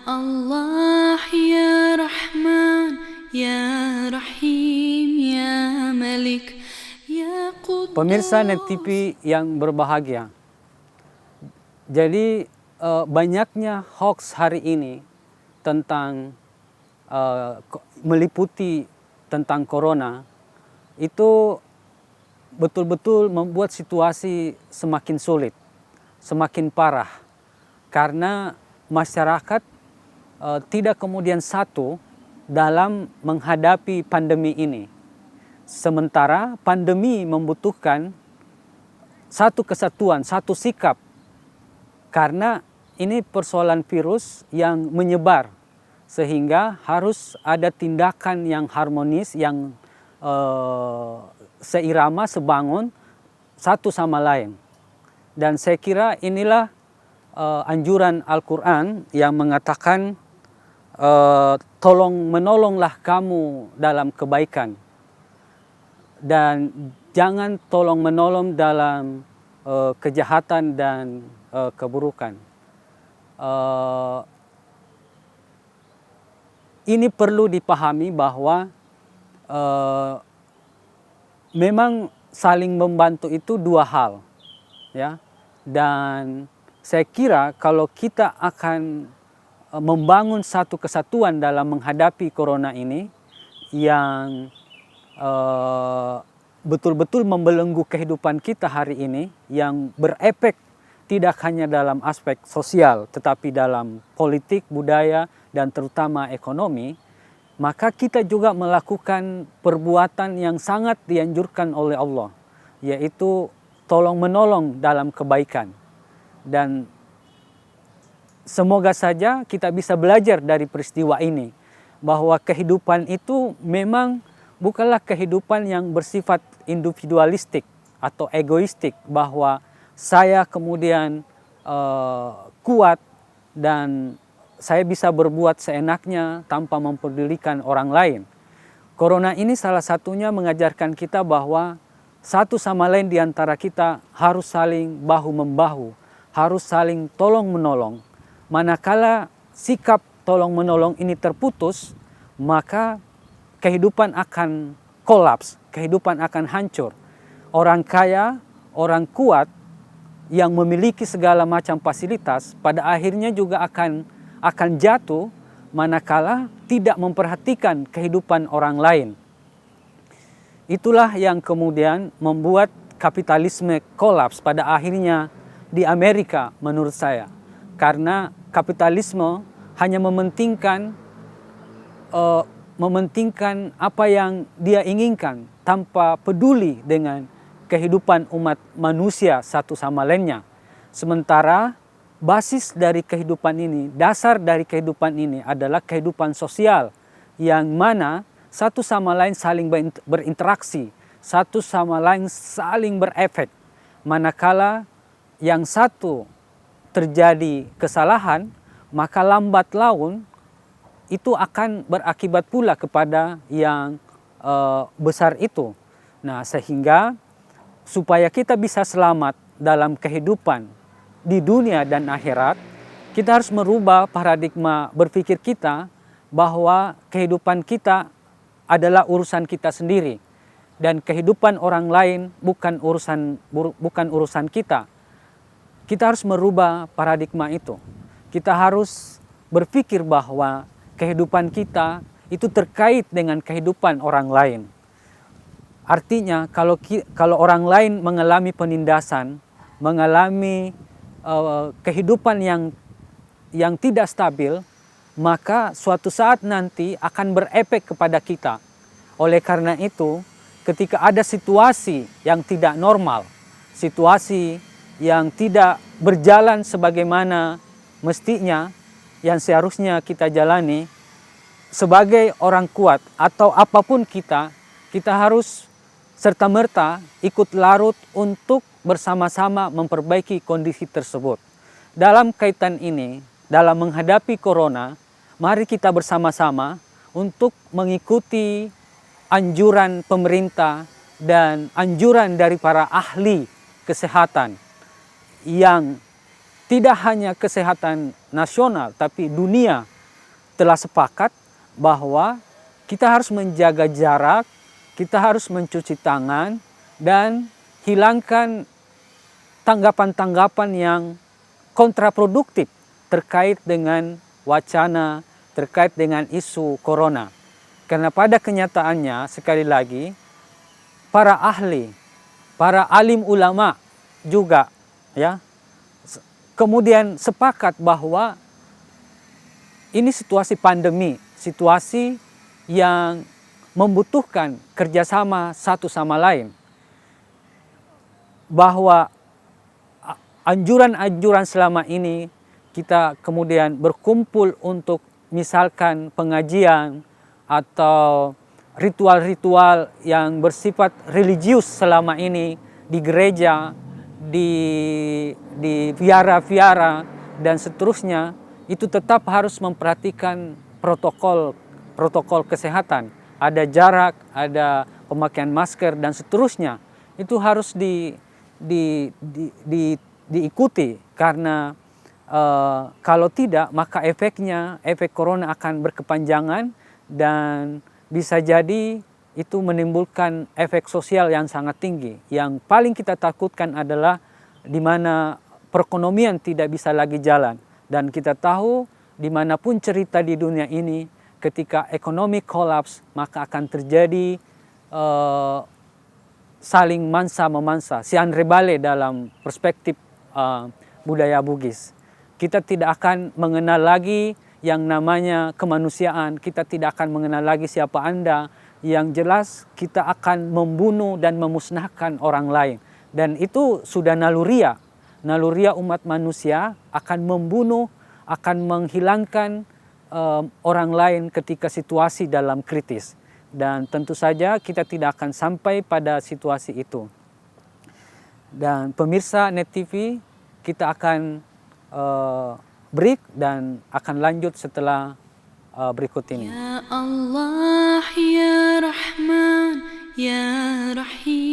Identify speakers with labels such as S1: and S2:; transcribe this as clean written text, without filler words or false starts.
S1: Allah ya Rahman ya Rahim ya Malik ya Quddus.
S2: Pemirsa Net TV yang berbahagia, jadi banyaknya hoax hari ini tentang meliputi tentang corona itu betul-betul membuat situasi semakin sulit, semakin parah, karena masyarakat tidak kemudian satu dalam menghadapi pandemi ini. Sementara pandemi membutuhkan satu kesatuan, satu sikap, karena ini persoalan virus yang menyebar, sehingga harus ada tindakan yang harmonis, yang seirama, sebangun satu sama lain. Dan saya kira inilah anjuran Al-Quran yang mengatakan tolong menolonglah kamu dalam kebaikan dan jangan tolong menolong dalam kejahatan dan keburukan. Ini perlu dipahami bahwa memang saling membantu itu dua hal, ya. Dan saya kira kalau kita akan membangun satu kesatuan dalam menghadapi corona ini yang betul-betul membelenggu kehidupan kita hari ini, yang berefek tidak hanya dalam aspek sosial tetapi dalam politik, budaya, dan terutama ekonomi, maka kita juga melakukan perbuatan yang sangat dianjurkan oleh Allah, yaitu tolong menolong dalam kebaikan. Dan semoga saja kita bisa belajar dari peristiwa ini, bahwa kehidupan itu memang bukanlah kehidupan yang bersifat individualistik atau egoistik, bahwa saya kemudian kuat dan saya bisa berbuat seenaknya tanpa mempedulikan orang lain. Corona ini salah satunya mengajarkan kita bahwa satu sama lain di antara kita harus saling bahu-membahu, harus saling tolong-menolong. Manakala sikap tolong-menolong ini terputus, maka kehidupan akan kolaps, kehidupan akan hancur. Orang kaya, orang kuat yang memiliki segala macam fasilitas pada akhirnya juga akan jatuh manakala tidak memperhatikan kehidupan orang lain. Itulah yang kemudian membuat kapitalisme kolaps pada akhirnya di Amerika menurut saya. Karena kapitalisme hanya mementingkan apa yang dia inginkan tanpa peduli dengan kehidupan umat manusia satu sama lainnya. Sementara basis dari kehidupan ini, dasar dari kehidupan ini adalah kehidupan sosial yang mana satu sama lain saling berinteraksi, satu sama lain saling berefek. Manakala yang satu terjadi kesalahan, maka lambat laun itu akan berakibat pula kepada yang besar itu. Nah, sehingga supaya kita bisa selamat dalam kehidupan di dunia dan akhirat, kita harus merubah paradigma berpikir kita bahwa kehidupan kita adalah urusan kita sendiri dan kehidupan orang lain bukan urusan kita. Kita harus merubah paradigma itu. Kita harus berpikir bahwa kehidupan kita itu terkait dengan kehidupan orang lain. Artinya kalau orang lain mengalami penindasan, mengalami kehidupan yang tidak stabil, maka suatu saat nanti akan berefek kepada kita. Oleh karena itu, ketika ada situasi yang tidak normal, situasi yang tidak berjalan sebagaimana mestinya, yang seharusnya kita jalani, sebagai orang kuat atau apapun kita harus serta-merta ikut larut untuk bersama-sama memperbaiki kondisi tersebut. Dalam kaitan ini, dalam menghadapi corona, mari kita bersama-sama untuk mengikuti anjuran pemerintah dan anjuran dari para ahli kesehatan yang tidak hanya kesehatan nasional tapi dunia telah sepakat bahwa kita harus menjaga jarak, kita harus mencuci tangan, dan hilangkan tanggapan-tanggapan yang kontraproduktif terkait dengan wacana, terkait dengan isu corona. Karena pada kenyataannya, sekali lagi, para ahli, para alim ulama juga ya kemudian sepakat bahwa ini situasi pandemi, situasi yang membutuhkan kerjasama satu sama lain. Bahwa anjuran-anjuran selama ini kita kemudian berkumpul untuk misalkan pengajian atau ritual-ritual yang bersifat religius selama ini di gereja, di vihara-vihara dan seterusnya, itu tetap harus memperhatikan protokol kesehatan. Ada jarak, ada pemakaian masker dan seterusnya. Itu harus diikuti karena kalau tidak maka efek corona akan berkepanjangan dan bisa jadi itu menimbulkan efek sosial yang sangat tinggi. Yang paling kita takutkan adalah di mana perekonomian tidak bisa lagi jalan. Dan kita tahu dimanapun cerita di dunia ini, ketika ekonomi kolaps maka akan terjadi saling mansa-memansa, sian rebale dalam perspektif budaya Bugis. Kita tidak akan mengenal lagi yang namanya kemanusiaan, kita tidak akan mengenal lagi siapa Anda, yang jelas kita akan membunuh dan memusnahkan orang lain. Dan itu sudah naluriah umat manusia akan membunuh, akan menghilangkan orang lain ketika situasi dalam kritis. Dan tentu saja kita tidak akan sampai pada situasi itu. Dan pemirsa Net TV, kita akan break dan akan lanjut setelah berikut ini.
S1: Ya Allah, Ya Rahman, Ya Rahim.